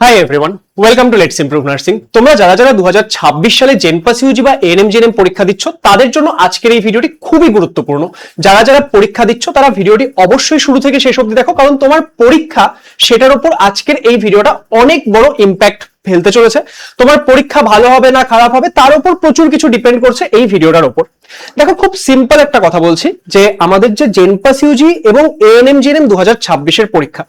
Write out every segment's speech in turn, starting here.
Hi everyone, welcome to let's improve nursing. তোমরা যারা যারা 2026 সালে জেনপাস ইউজি বা এএনএম জিএনএম পরীক্ষা দিচ্ছ তাদের জন্য আজকের এই ভিডিওটি খুবই গুরুত্বপূর্ণ। যারা যারা পরীক্ষা দিচ্ছ তারা ভিডিওটি অবশ্যই শুরু থেকে শেষ অবধি দেখো, কারণ তোমার পরীক্ষা সেটার উপর আজকের এই ভিডিওটা অনেক বড় ইম্প্যাক্ট ফেলতে চলেছে। তোমার পরীক্ষা ভালো হবে না খারাপ হবে তার উপর প্রচুর কিছু ডিপেন্ড করছে এই ভিডিওটার উপর। দেখো, খুব সিম্পল একটা কথা বলছি যে আমাদের যে জেনপাস ইউজি এবং এএনএম জিএনএম 2026 এর পরীক্ষা,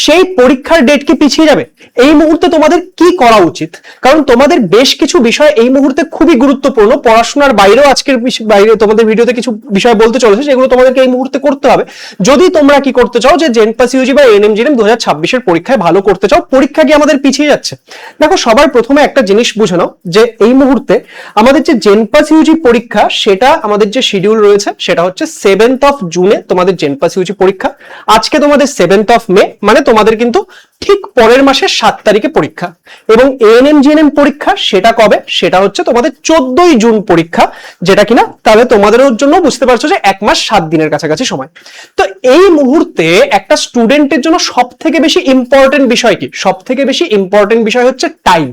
সেই পরীক্ষার ডেট কি পিছিয়ে যাবে? এই মুহূর্তে তোমাদের কি করা উচিত? কারণ তোমাদের বেশ কিছু বিষয় এই মুহূর্তে খুবই গুরুত্বপূর্ণ। পড়াশোনার বাইরেও আজকের বাইরে তোমাদের ভিডিওতে কিছু বিষয় বলতে চলেছে, যেগুলো তোমাদেরকে এই মুহূর্তে করতে হবে যদি তোমরা কি করতে চাও যে জেনপাস ইউজি বা এএনএম জিএনএম 2026 এর পরীক্ষায় ভালো করতে চাও। পরীক্ষা কি আমাদের পিছিয়ে যাচ্ছে? দেখো, সবার প্রথমে একটা জিনিস বুঝে নাও যে এই মুহূর্তে আমাদের যে জেনপাস ইউজি পরীক্ষা, সেটা আমাদের যে শিডিউল রয়েছে সেটা হচ্ছে 7th অফ জুনে তোমাদের জেনপাস ইউজি পরীক্ষা। আজকে তোমাদের 7th অফ মে, মানে তোমাদের কিন্তু ঠিক পরের মাসের 7 তারিখে পরীক্ষা। এবং এএনএম জিএনএম পরীক্ষা সেটা কবে? সেটা হচ্ছে তোমাদের 14ই জুন পরীক্ষা, যেটা কিনা তাহলে তোমাদের জন্য বুঝতে পারছো যে 1 মাস 7 দিনের কাছাকাছি সময়। তো এই মুহূর্তে একটা স্টুডেন্টের জন্য সব থেকে বেশি ইম্পর্টেন্ট বিষয় কি? সব থেকে বেশি ইম্পর্টেন্ট বিষয় হচ্ছে টাইম।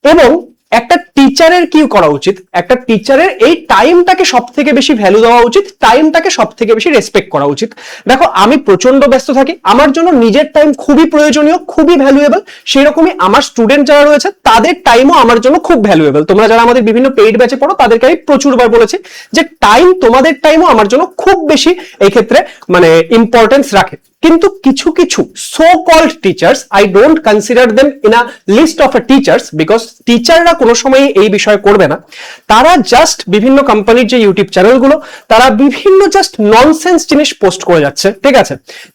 এবং একটা টিচারের কি করা উচিত? একটা টিচারের এই টাইমটাকে সব থেকে বেশি ভ্যালু দেওয়া উচিত, টাইমটাকে সব থেকে বেশি রেসপেক্ট করা উচিত। দেখো, আমি প্রচন্ড ব্যস্ত থাকি, আমার জন্য নিজের টাইম খুবই প্রয়োজনীয়, খুবই ভ্যালুয়েবল। সেই রকমই আমার স্টুডেন্ট যারা রয়েছে তাদের টাইমও আমার জন্য খুব ভ্যালুয়েবল। তোমরা যারা আমাদের বিভিন্ন পেইড ব্যাচে পড়ো তাদেরকে আমি প্রচুরবার বলেছি যে টাইম, তোমাদের টাইমও আমার জন্য খুব বেশি এই ক্ষেত্রে মানে ইম্পর্টেন্স রাখে। কিন্তু কিছু কিছু so called teachers, I don't consider them in a list of a teachers, because টিচাররা কোনো সময় এই বিষয় করবে না। তারা জাস্ট বিভিন্ন কোম্পানির যে ইউটিউব চ্যানেলগুলো, তারা বিভিন্ন জাস্ট ননসেন্স জিনিস পোস্ট করে যাচ্ছে। ঠিক আছে,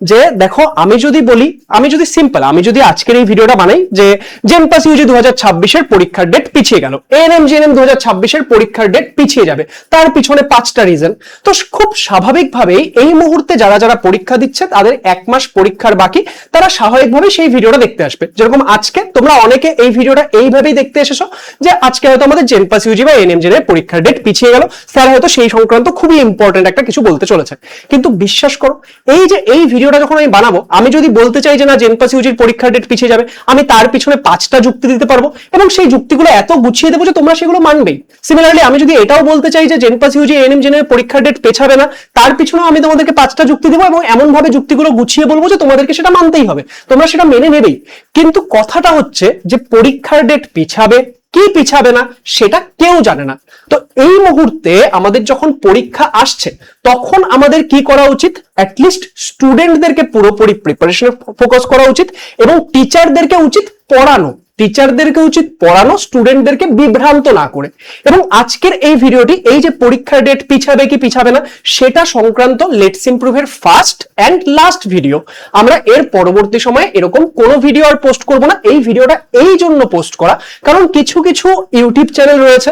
যে দেখো, আমি যদি বলি, আমি যদি সিম্পল, আমি যদি আজকের এই ভিডিওটা বানাই যে জেনপাস ইউজি 2026 এর পরীক্ষার ডেট পিছিয়ে গেল, এএনএম জিএনএম 2026 এর পরীক্ষার ডেট পিছিয়ে যাবে, তার পিছনে 5টা রিজন। তো খুব স্বাভাবিকভাবেই এই মুহূর্তে যারা যারা পরীক্ষা দিচ্ছে তাদের 1 মাস পরীক্ষার বাকি, তারা স্বাভাবিকভাবে সেই ভিডিওটা দেখতে আসবে। যেরকম আজকে তোমরা অনেকে এই ভিডিওটা এইভাবেই দেখতে এসেছো যে আজকে হয়তো আমাদের জেনপাস ইউজি বা এএনএম জিএনএম পরীক্ষার ডেট পিছিয়ে গেল, স্যার হয়তো সেই সংক্রান্ত খুবই ইম্পর্টেন্ট একটা কিছু বলতে চলেছে। কিন্তু বিশ্বাস করো, এই যে এই ভিডিওটা যখন আমি বানাবো, আমি যদি বলতে চাই যে না জেনপাস ইউজির পরীক্ষার ডেট পিছিয়ে যাবে, আমি তার পিছনে 5টা যুক্তি দিতে পারবো এবং সেই যুক্তিগুলো এত গুছিয়ে দেবো যে তোমরা সেগুলো মানবেই। সিমিলারলি আমি যদি এটাও বলতে চাই যে জেনপাস ইউজি এএনএম জিএনএম পরীক্ষার ডেট পেছাবে না, তার পিছনেও আমি তোমাদেরকে 5টা যুক্তি দেবো এবং এমন ভাবে যুক্তিগুলো গুছিয়ে বলবো যে তোমাদেরকে সেটা মানতেই হবে, তোমরা সেটা মেনে নেবেই। কিন্তু কথাটা হচ্ছে যে পরীক্ষার ডেট পিছাবে কি পিছাবে না সেটা কেউ জানে না। তো এই মুহূর্তে আমাদের যখন পরীক্ষা আসছে তখন আমাদের কি করা উচিত? অ্যাটলিস্ট স্টুডেন্টদেরকে পুরোপুরি প্রিপারেশনে ফোকাস করা উচিত এবং টিচারদেরকে উচিত পড়ানো, স্টুডেন্টদেরকে বিভ্রান্ত না করে। এবং আজকের এই ভিডিওটি এই যে পরীক্ষার ডেট পিছাবে কি পিছাবে না সেটা সংক্রান্ত লেটস ইমপ্রুভের ফার্স্ট এন্ড লাস্ট ভিডিও। আমরা এর পরবর্তী সময়ে এরকম কোনো ভিডিও আর পোস্ট করব না। এই ভিডিওটা এই জন্য পোস্ট করা কারণ কিছু কিছু ইউটিউব চ্যানেল রয়েছে,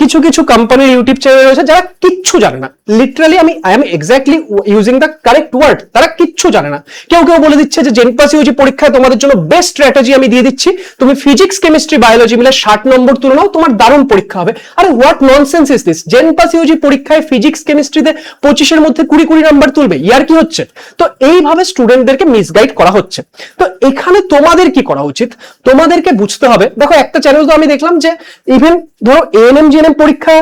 কিছু কিছু কোম্পানির ইউটিউব চ্যানেল রয়েছে যারা কিচ্ছু জানে না। Literally I am exactly using the correct word, তারা কিচ্ছু জানে না। কেউ কেউ বলে দিচ্ছে যে জেনপাস ইউজি পরীক্ষায় তোমাদের জন্য বেস্ট স্ট্র্যাটেজি আমি দিয়ে দিচ্ছি, তুমি ফিজিক্স কেমিস্ট্রি বায়োলজি মিলে 60 নম্বর তুলে নাও, তোমার দারুণ পরীক্ষা হবে। আরে what nonsense is this? JENPAS UG পরীক্ষায় ফিজিক্স কেমিস্ট্রিতে 25-এর মধ্যে 20 নাম্বার তুলবে, ইয়ার কি হচ্ছে? তো এইভাবে স্টুডেন্টদেরকে মিসগাইড করা হচ্ছে। তো এখানে তোমাদের কি করা উচিত? তোমাদেরকে বুঝতে হবে, দেখো একটা চ্যানেল তো আমি দেখলাম যে ইভেন ধরো এএনএম জিএনএম পরীক্ষা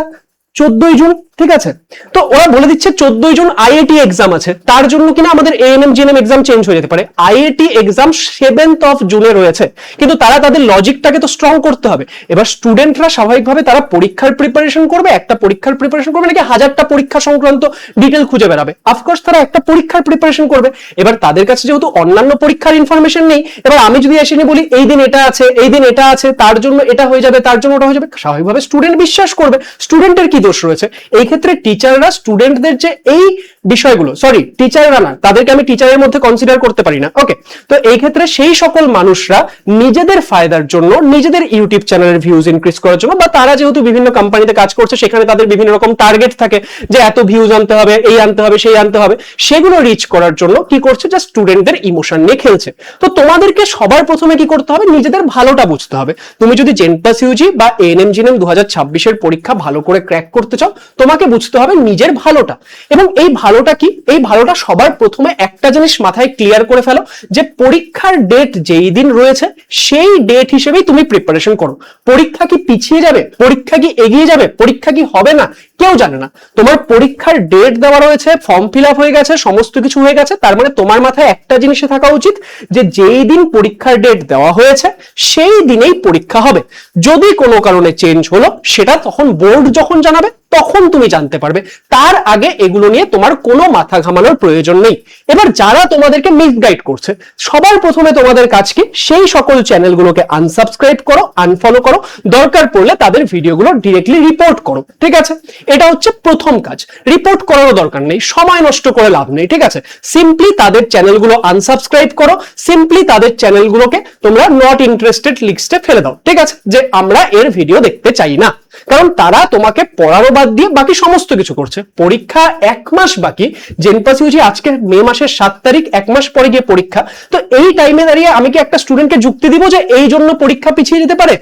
14ই জুন, ঠিক আছে, তো ওরা বলে দিচ্ছে 14ই জুন আইআইটি এক্সাম আছে, তার জন্য কিনা আমাদের এএনএম জিএনএম এক্সাম চেঞ্জ হয়ে যেতে পারে। আইআইটি এক্সাম 7th অফ জুনে রয়েছে, কিন্তু তারা তাদের লজিকটাকে তো স্ট্রং করতে হবে। এবার স্টুডেন্টরা স্বাভাবিকভাবে তারা পরীক্ষার প্রিপারেশন করবে, একটা পরীক্ষার প্রিপারেশন করবে নাকি 1000টা পরীক্ষা সংক্রান্ত ডিটেল খুঁজে বেড়াবে? অফকোর্স তারা একটা পরীক্ষার প্রিপারেশন করবে। এবার তাদের কাছে যেহেতু অন্যান্য পরীক্ষার ইনফরমেশন নেই, এবার আমি যদি এসে বলি এই দিন এটা আছে, এই দিন এটা আছে, তার জন্য এটা হয়ে যাবে, তার জন্য ওটা হয়ে যাবে, স্বাভাবিকভাবে স্টুডেন্ট বিশ্বাস করবে। স্টুডেন্টের কি দোষ রয়েছে? এই ক্ষেত্রে টিচাররা স্টুডেন্টদের যে এই বিষয়গুলো, সরি টিচাররা না, তাদেরকে আমি টিচারের মধ্যে কনসিডার করতে পারি না, ওকে। তো এই ক্ষেত্রে সেই সকল মানুষরা নিজেদের ফায়দার জন্য, নিজেদের ইউটিউব চ্যানেলের ভিউজ ইনক্রিজ করার জন্য, বা তারা যেহেতু বিভিন্ন কোম্পানিতে কাজ করছে সেখানে তাদের বিভিন্ন রকম টার্গেট থাকে যে এত ভিউজ আনতে হবে, এই আনতে হবে, সেই আনতে হবে, সেগুলো রিচ করার জন্য কি করছে? জাস্ট স্টুডেন্টদের ইমোশন নিয়ে খেলছে। তো তোমাদেরকে সবার প্রথমে কি করতে হবে? নিজেদের ভালোটা বুঝতে হবে। তুমি যদি জেনপাস ইউজি বা এএনএম জিএনএম 2026 এর পরীক্ষা ভালো করে ক্র্যাক করতে চাও, তোমাকে বুঝতে হবে নিজের ভালোটা। এবং এই ভালোটা কি? এই ভালোটা সবার প্রথমে একটা জিনিস মাথায় ক্লিয়ার করে ফেলো যে পরীক্ষার ডেট যেই দিন রয়েছে সেই ডেট হিসেবেই তুমি প্রিপারেশন করো। পরীক্ষা কি পিছিয়ে যাবে, পরীক্ষা কি এগিয়ে যাবে, পরীক্ষা কি হবে না, কেউ জানে না। তোমার পরীক্ষার ডেট দেওয়া রয়েছে, ফর্ম ফিল আপ হয়ে গেছে, সমস্ত কিছু হয়ে গেছে, তার মানে তোমার মাথায় একটা জিনিসে থাকা উচিত যে যেই দিন পরীক্ষার ডেট দেওয়া হয়েছে সেই দিনেই পরীক্ষা হবে। যদি কোনো কারণে চেঞ্জ হলো সেটা তখন বোর্ড যখন জানাবে তখন তুমি জানতে পারবে, তার আগে এগুলো নিয়ে তোমার কোনো মাথা ঘামানোর প্রয়োজন নেই। এবার যারা তোমাদেরকে মিসগাইড করছে, সবার প্রথমে তোমাদের কাজ কি, সেই সকল চ্যানেলগুলোকে আনসাবস্ক্রাইব করো, আনফলো করো, দরকার পড়লে তাদের ভিডিওগুলো ডিরেক্টলি রিপোর্ট করো। ঠিক আছে, এটা হচ্ছে প্রথম কাজ। রিপোর্ট করারও দরকার নেই, সময় নষ্ট করে লাভ নেই। ঠিক আছে, সিম্পলি তাদের চ্যানেলগুলো আনসাবস্ক্রাইব করো, সিম্পলি তাদের চ্যানেলগুলোকে তোমরা নট ইন্টারেস্টেড লিস্টে ফেলে দাও। ঠিক আছে, যে আমরা এর ভিডিও দেখতে চাই না, কারণ তারা তোমাকে পড়ারও বাদ দিয়ে বাকি সমস্ত কিছু করছে। পরীক্ষা 1 মাস বাকি, জেনপাস ইউজি আজকে মে মাসের 7 তারিখ, 1 মাস পরে গিয়ে পরীক্ষা। তো এই টাইমে দাঁড়িয়ে আমি কি একটা স্টুডেন্টকে যুক্তি দিব যে এই জন্য পরীক্ষা পিছিয়ে যেতে পারে,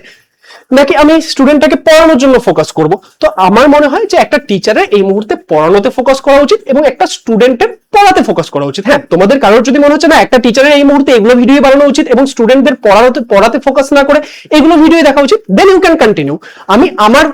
নাকি আমি স্টুডেন্টটাকে পড়ানোর জন্য ফোকাস করব? তো আমার মনে হয় যে একটা টিচারের এই মুহূর্তে পড়ানোতে ফোকাস করা উচিত এবং একটা স্টুডেন্টের পড়াতে ফোকাস করা উচিত। হ্যাঁ, তোমাদের কারোর যদি মনে হচ্ছে না একটা টিচারের এই মুহূর্তে এগুলো ভিডিও বানানো উচিত এবং স্টুডেন্টদের পড়াতে ফোকাস না করে এগুলো ভিডিও দেখা উচিত, দেন ইউ ক্যান কন্টিনিউ। আমি আমার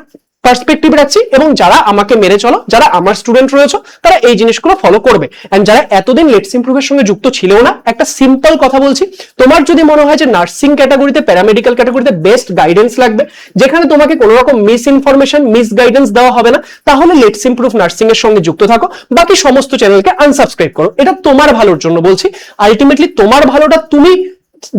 পার্সপেক্টিভ রাখছি এবং যারা আমাকে মেরে চলো, যারা আমার স্টুডেন্ট রয়েছে, তারা এই জিনিসগুলো ফলো করবে। এন্ড যারা এতদিন লেটস ইমপ্রুভের সঙ্গে যুক্ত ছিল না, একটা সিম্পল কথা বলছি, তোমার যদি মনে হয় যে নার্সিং ক্যাটাগরিতে, প্যারামেডিক্যাল ক্যাটাগরিতে বেস্ট গাইডেন্স লাগবে, যেখানে তোমাকে কোনো রকম মিস ইনফরমেশন, মিস গাইডেন্স দেওয়া হবে না, তাহলে লেটস ইমপ্রুভ নার্সিং এর সঙ্গে যুক্ত থাকো। বাকি সমস্ত চ্যানেলকে আনসাবস্ক্রাইব করো। এটা তোমার ভালোর জন্য বলছি। আলটিমেটলি তোমার ভালোটা তুমি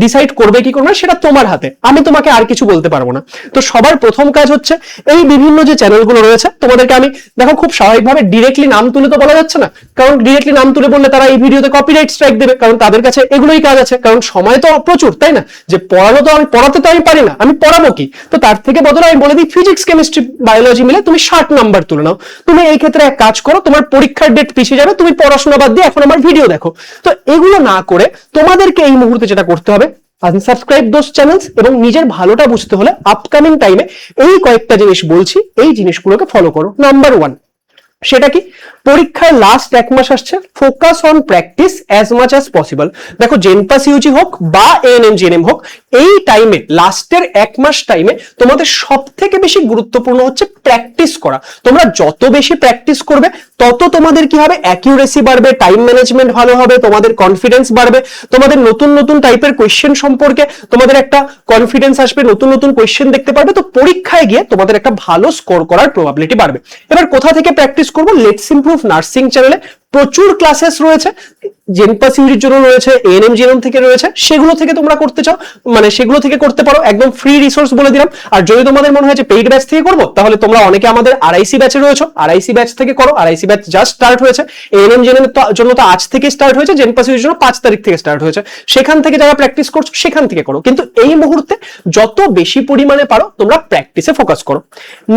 ডিসাইড করবে কি করবে সেটা তোমার হাতে, আমি তোমাকে আর কিছু বলতে পারবো না। তো সবার প্রথম কাজ হচ্ছে এই বিভিন্ন যে চ্যানেলগুলো রয়েছে তোমাদেরকে আমি দেখো খুব স্বাভাবিকভাবে ডিরেক্টলি নাম তুলে তো বলা যাচ্ছে না, কারণ ডিরেক্টলি নাম তুলে বললে তারা এই ভিডিওতে কপিরাইট স্ট্রাইক দেবে, কারণ তাদের কাছে এগুলোই কাজ আছে, কারণ সময় তো প্রচুর, তাই না? যে পড়াতে তো আমি পারি না, আমি পড়াবো কি? তো তার থেকে বদলে আমি বলে দিই ফিজিক্স, কেমিস্ট্রি, বায়োলজি মিলে তুমি 60 নাম্বার তুলে নাও। তুমি এই ক্ষেত্রে এক কাজ করো, তোমার পরীক্ষার ডেট পিছিয়ে যাবে, তুমি পড়াশোনা বাদ দিয়ে এখন আমার ভিডিও দেখো। তো এগুলো না করে তোমাদেরকে এই মুহূর্তে যেটা করতে হবে, আনসাবস্ক্রাইব দোজ চ্যানেলস, এবং নিজের ভালোটা বুঝতে হলে আপকামিং টাইমে এই কয়েকটা জিনিস বলছি, এই জিনিসগুলোকে ফলো করো। নাম্বার 1, সেটা কি? পরীক্ষায় লাস্ট 1 মাস আসছে, focus on practice as much as possible. দেখো জেনপাস ইউজি হোক বা এএনএম জিএনএম হোক, এই টাইমে লাস্টের 1 মাস টাইমে তোমাদের সব থেকে বেশি গুরুত্বপূর্ণ হচ্ছে প্র্যাকটিস করা। তোমরা যত বেশি প্র্যাকটিস করবে তত তোমাদের কি হবে, অ্যাকিউরেসি বাড়বে, টাইম ম্যানেজমেন্ট ভালো হবে, তোমাদের কনফিডেন্স বাড়বে, তোমাদের নতুন নতুন টাইপের কোয়েশ্চেন সম্পর্কে তোমাদের একটা কনফিডেন্স আসবে, নতুন নতুন কোয়েশ্চেন দেখতে পারবে। তো পরীক্ষায় গিয়ে তোমাদের একটা ভালো স্কোর করার প্রবাবিলিটি বাড়বে। এবার কোথা থেকে প্র্যাকটিস করবো? লেটস ইমপ্রুভ নার্সিং চ্যানেলে প্রচুর ক্লাসেস রয়েছে, জেনপাস ইউজির জন্য রয়েছে, এএনএম জিএনএম থেকে রয়েছে, সেগুলো থেকে তোমরা করতে চাও মানে সেগুলো থেকে করতে পারো, একদম ফ্রি রিসোর্স বলে দিলাম। আর যদি তোমাদের মনে হয় যে পেইড ব্যাচ থেকে করবো, তাহলে তোমরা অনেকে আমাদের আরআইসি ব্যাচে রয়েছে, আরআইসি ব্যাচ থেকে করো। আরআইসি ব্যাচ জাস্ট স্টার্ট হয়েছে, এএনএম জিএনএম এর জন্য তো আজ থেকে স্টার্ট হয়েছে, জেনপাস ইউজির জন্য 5 তারিখ থেকে স্টার্ট হয়েছে। সেখান থেকে যারা প্র্যাকটিস করছো সেখান থেকে করো, কিন্তু এই মুহূর্তে যত বেশি পরিমাণে পারো তোমরা প্র্যাকটিসে ফোকাস করো।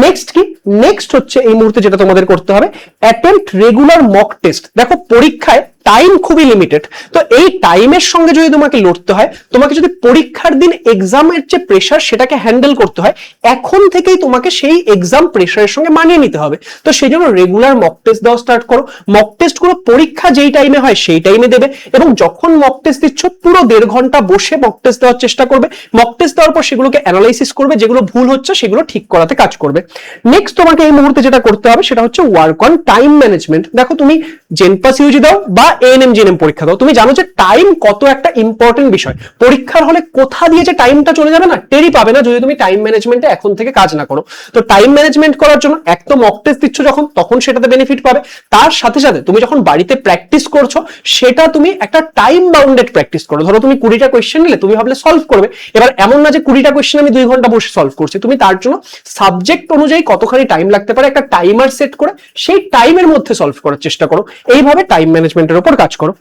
নেক্সট কি? নেক্সট হচ্ছে এই মুহূর্তে যেটা তোমাদের করতে হবে, অ্যাটেম্প্ট রেগুলার মক টেস্ট। দেখো পরীক্ষায় টাইম খুবই লিমিটেড, তো এই টাইমের সঙ্গে যদি তোমাকে লড়তে হয়, তোমাকে যদি পরীক্ষার দিন এক্সামের যে প্রেশার সেটাকে হ্যান্ডেল করতে হয়, এখন থেকেই তোমাকে সেই এক্সাম প্রেশারের সঙ্গে মানিয়ে নিতে হবে। তো সেই জন্য রেগুলার মক টেস্ট দেওয়া স্টার্ট করো। মক টেস্ট গুলো পরীক্ষা যেই টাইমে হয় সেই টাইমে দেবে, এবং যখন মক টেস্ট দিচ্ছ পুরো 1.5 ঘন্টা বসে মক টেস্ট দেওয়ার চেষ্টা করবে। মক টেস্ট দেওয়ার পর সেগুলোকে অ্যানালাইসিস করবে, যেগুলো ভুল হচ্ছে সেগুলো ঠিক করাতে কাজ করবে। নেক্সট তোমাকে এই মুহূর্তে যেটা করতে হবে সেটা হচ্ছে ওয়ার্ক অন টাইম ম্যানেজমেন্ট। দেখো তুমি জেনপাস ইউজি দাও বা এএনএম জিএনএম পরীক্ষা দাও, তুমি জানো যে টাইম কত একটা ইম্পর্টেন্ট বিষয়। পরীক্ষার হলে কোথা দিয়ে যে টাইমটা চলে যাবে না, টেরই পাবে না যদি তুমি টাইম ম্যানেজমেন্টে এখন থেকে কাজ না করো। তো টাইম ম্যানেজমেন্ট করার জন্য একদম মক টেস্ট দিচ্ছ যখন, তখন সেটাতে বেনিফিট পাবে। তার সাথে সাথে তুমি যখন বাড়িতে প্র্যাকটিস করছো, সেটা তুমি একটা টাইম বাউন্ডেড প্র্যাকটিস করো। ধরো তুমি 20টা কোয়েশ্চেন নিলে, তুমি ভাবলে সলভ করবে, এবার এমন না যে 20টা কোয়েশ্চেন আমি 2 ঘন্টা বসে সলভ করছি, তুমি তার জন্য সাবজেক্ট অনুযায়ী কতখানি টাইম লাগতে পারে একটা টাইমার সেট করে সেই টাইমের মধ্যে সলভ করার চেষ্টা করো। এইভাবে টাইম ম্যানেজমেন্টের উপর কাজ করো।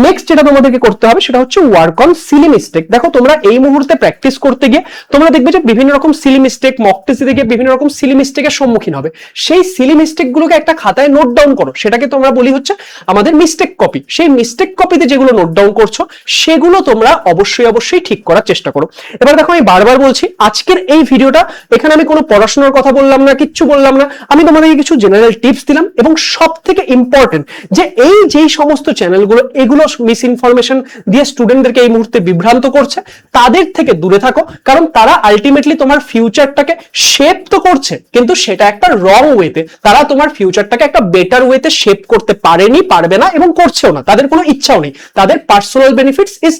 নেক্সট যেটা তোমাদেরকে করতে হবে সেটা হচ্ছে ওয়ার্ক অন সিলি মিস্টেক। দেখো তোমরা এই মুহূর্তে প্র্যাকটিস করতে গিয়ে তোমরা দেখবে যে বিভিন্ন রকম সিলি মিস্টেক, মক টেস্ট দিতে গিয়ে বিভিন্ন রকম সিলি মিস্টেকের সম্মুখীন হবে। সেই সিলি মিস্টেক গুলোকে একটা খাতায় নোট ডাউন করো, সেটাকে তোমরা বলি হচ্ছে আমাদের মিস্টেক কপি। সেই মিস্টেক কপিতে যেগুলো নোট ডাউন করছো সেগুলো তোমরা অবশ্যই ঠিক করার চেষ্টা করো। এবার দেখো আমি বারবার বলছি, আজকের এই ভিডিওটা, এখানে আমি কোনো পড়াশোনার কথা বললাম না, কিচ্ছু বললাম না, আমি তোমাদেরকে কিছু জেনারেল টিপস দিলাম। এবং সব থেকে ইম্পর্টেন্ট যে এই যেই সমস্ত চ্যানেলগুলো এগুলো মিস ইনফরমেশন দিয়ে স্টুডেন্টদেরকে এই মুহূর্তে বিভ্রান্ত করছে, তাদের থেকে দূরে থাকো। কারণ তারা আলটিমেটলি তোমার ফিউচারটাকে শেপ তো করছে, কিন্তু সেটা একটা রং ওয়েতে। তারা তোমার ফিউচারটাকে একটা বেটার ওয়েতে শেপ করতে পারেনি, পারবে না এবং করছেও না। তাদের কোনো ইচ্ছাও নেই। তাদের পার্সোনাল বেনিফিটস ইজ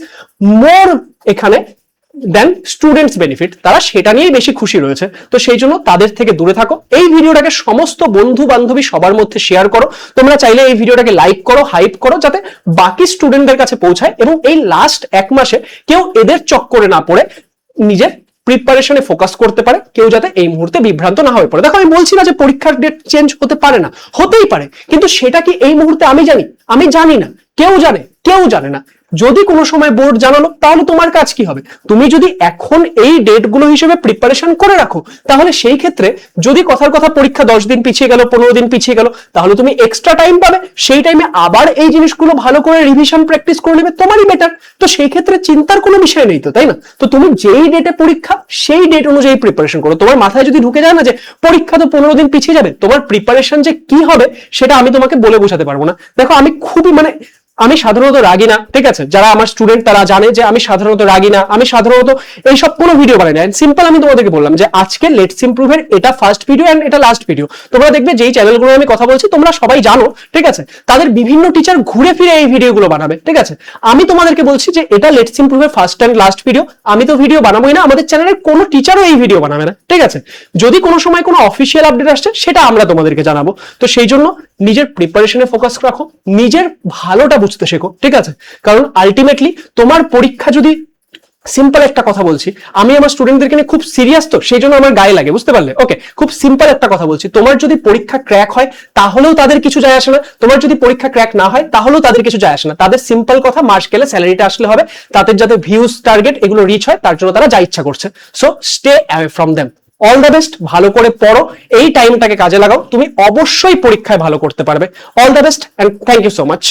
মোর এখানে দেন স্টুডেন্টস বেনিফিট। তারা সেটা নিয়েই বেশি খুশি রয়েছে। তো সেই জন্য তাদের থেকে দূরে থাকো। এই ভিডিওটাকে সমস্ত বন্ধু বান্ধবী সবার মধ্যে শেয়ার করো। তোমরা চাইলে এই ভিডিওটাকে লাইক করো, হাইপ করো, যাতে বাকি স্টুডেন্টদের কাছে পৌঁছায় এবং এই লাস্ট 1 মাসে কেউ এদের চক্করে না পড়ে নিজের প্রিপারেশনে ফোকাস করতে পারে, কেউ যাতে এই মুহূর্তে বিভ্রান্ত না হয়ে পড়ে। দেখো, আমি বলছি না যে পরীক্ষার ডেট চেঞ্জ হতে পারে না, হতেই পারে, কিন্তু সেটা কি এই মুহূর্তে আমি জানি? আমি জানি না। কেউ জানে? কেউ জানে না। যদি কোনো সময় বোর্ড জানালো, তাহলে তোমার কাজ কি হবে? তুমি যদি এখন এই ডেটগুলো হিসেবে প্রিপারেশন করে রাখো, তাহলে সেই ক্ষেত্রে যদি কথার কথা পরীক্ষা 10 দিন পিছিয়ে গেল, 15 দিন পিছিয়ে গেল, তাহলে তুমি এক্সট্রা টাইম পাবে। সেই টাইমে আবার এই জিনিসগুলো ভালো করে রিভিশন প্র্যাকটিস করে নেবে, তোমারই বেটার। তো সেই ক্ষেত্রে চিন্তার কোনো বিষয় নেই তো, তাই না? তো তুমি যেই ডেটে পরীক্ষা, সেই ডেট অনুযায়ী প্রিপারেশন করো। তোমার মাথায় যদি ঢুকে যায় না যে পরীক্ষা তো 15 দিন পিছিয়ে যাবে, তোমার প্রিপারেশন যে কি হবে সেটা আমি তোমাকে বলে বোঝাতে পারবো না। দেখো, আমি খুবই আমি সাধারণত রাগি না, ঠিক আছে? যারা আমার স্টুডেন্ট তারা জানে যে আমি সাধারণত রাগি না, আমি সাধারণত এইসব কোনো ভিডিও বানাই না। সিম্পল আমি তোমাদেরকে বললাম যে আজকে লেটস ইমপ্রুভের এটা ফার্স্ট ভিডিও এন্ড এটা লাস্ট ভিডিও। তোমরা দেখবে যেই চ্যানেলগুলো আমি কথা বলছি তোমরা সবাই জানো, ঠিক আছে? তাদের বিভিন্ন টিচার ঘুরে ফিরে এই ভিডিওগুলো বানাবে, ঠিক আছে? আমি তোমাদেরকে বলছি যে এটা লেটস ইমপ্রুভের ফার্স্ট এন্ড লাস্ট ভিডিও। আমি তো ভিডিও বানাবোই না, আমাদের চ্যানেলের কোনো টিচারও এই ভিডিও বানাবে না, ঠিক আছে? যদি কোনো সময় কোনো অফিসিয়াল আপডেট আসছে, সেটা আমরা তোমাদেরকে জানাবো। তো সেই জন্য নিজের প্রিপারেশনে ফোকাস রাখো, নিজের ভালোটা বুঝতে শেখো, ঠিক আছে? কারণ আলটিমেটলি তোমার পরীক্ষা যদি, সিম্পল একটা কথা বলছি, আমি আমার স্টুডেন্টদেরকে নিয়ে খুব সিরিয়াস, তো সেই জন্য আমার গায়ে লাগে, বুঝতে পারলে? ওকে, খুব সিম্পল একটা কথা বলছি, তোমার যদি পরীক্ষা ক্র্যাক হয় তাহলেও তাদের কিছু যায় আসে না, তোমার যদি পরীক্ষা ক্র্যাক না হয় তাহলেও তাদের কিছু যায় আসে না। তাদের সিম্পল কথা, মার্চ গেলে স্যালারিটা আসলে হবে, তাদের যাতে ভিউজ টার্গেট এগুলো রিচ হয়, তার জন্য তারা যা ইচ্ছা করছে। So stay away from them. All the best, ভালো করে পড়ো, এই টাইমটাকে কাজে লাগাও, তুমি অবশ্যই পরীক্ষায় ভালো করতে পারবে। All the best and thank you so much.